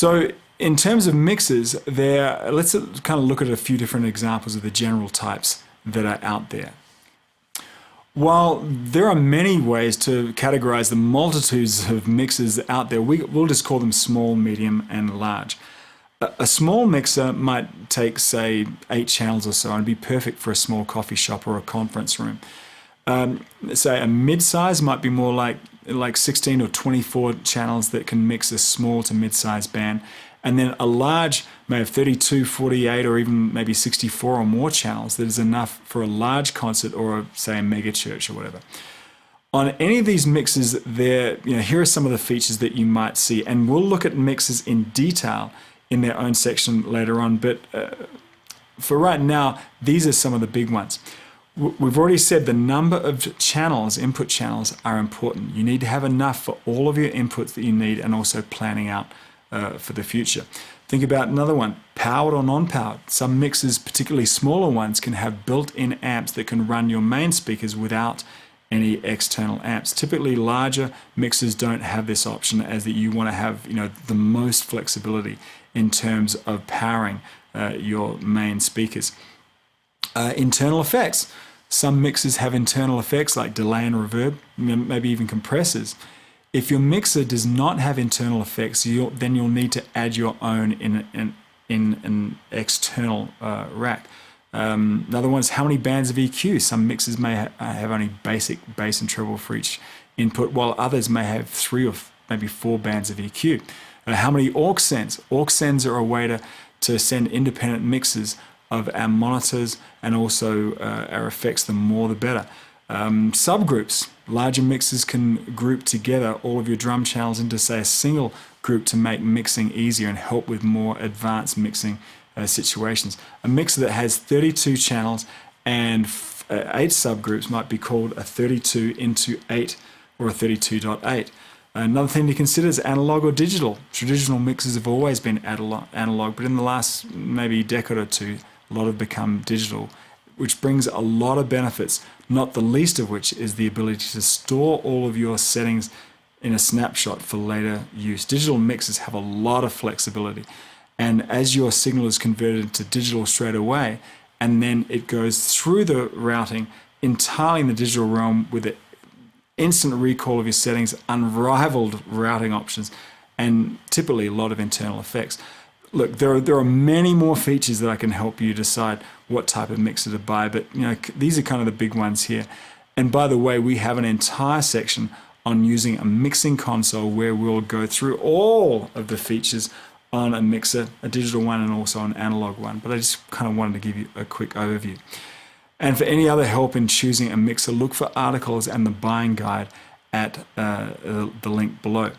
So in terms of mixers, let's kind of look at a few different examples of the general types that are out there. While there are many ways to categorize the multitudes of mixers out there, we'll just call them small, medium, and large. A small mixer might take, say, 8 channels or so and be perfect for a small coffee shop or a conference room. Say a mid-size might be more like 16 or 24 channels that can mix a small to mid-size band. And then a large may have 32, 48, or even maybe 64 or more channels that is enough for a large concert or, say, a mega church or whatever. On any of these mixers, here are some of the features that you might see. And we'll look at mixers in detail in their own section later on. But for right now, these are some of the big ones. We've already said the number of channels, input channels, are important. You need to have enough for all of your inputs that you need and also planning out for the future. Think about another one, powered or non-powered. Some mixers, particularly smaller ones, can have built-in amps that can run your main speakers without any external amps. Typically larger mixers don't have this option, as that you want to have the most flexibility in terms of powering your main speakers. Internal effects. Some mixers have internal effects like delay and reverb, maybe even compressors. If your mixer does not have internal effects, then you'll need to add your own in an external rack. Another one is how many bands of EQ. Some mixers may have only basic bass and treble for each input, while others may have 3 or maybe 4 bands of EQ. How many aux sends? Aux sends are a way to send independent mixes of our monitors and also our effects. The more the better. Subgroups. Larger mixers can group together all of your drum channels into, say, a single group to make mixing easier and help with more advanced mixing situations. A mixer that has 32 channels and 8 subgroups might be called a 32 into 8 or a 32.8. Another thing to consider is analog or digital. Traditional mixers have always been analog, but in the last maybe decade or two, a lot have become digital, which brings a lot of benefits, not the least of which is the ability to store all of your settings in a snapshot for later use. Digital mixers have a lot of flexibility, and as your signal is converted to digital straight away, and then it goes through the routing entirely in the digital realm with the instant recall of your settings, unrivaled routing options, and typically a lot of internal effects. Look, there are many more features that I can help you decide what type of mixer to buy, but these are kind of the big ones here. And by the way, we have an entire section on using a mixing console where we'll go through all of the features on a mixer, a digital one and also an analog one. But I just kind of wanted to give you a quick overview. And for any other help in choosing a mixer, look for articles and the buying guide at the link below.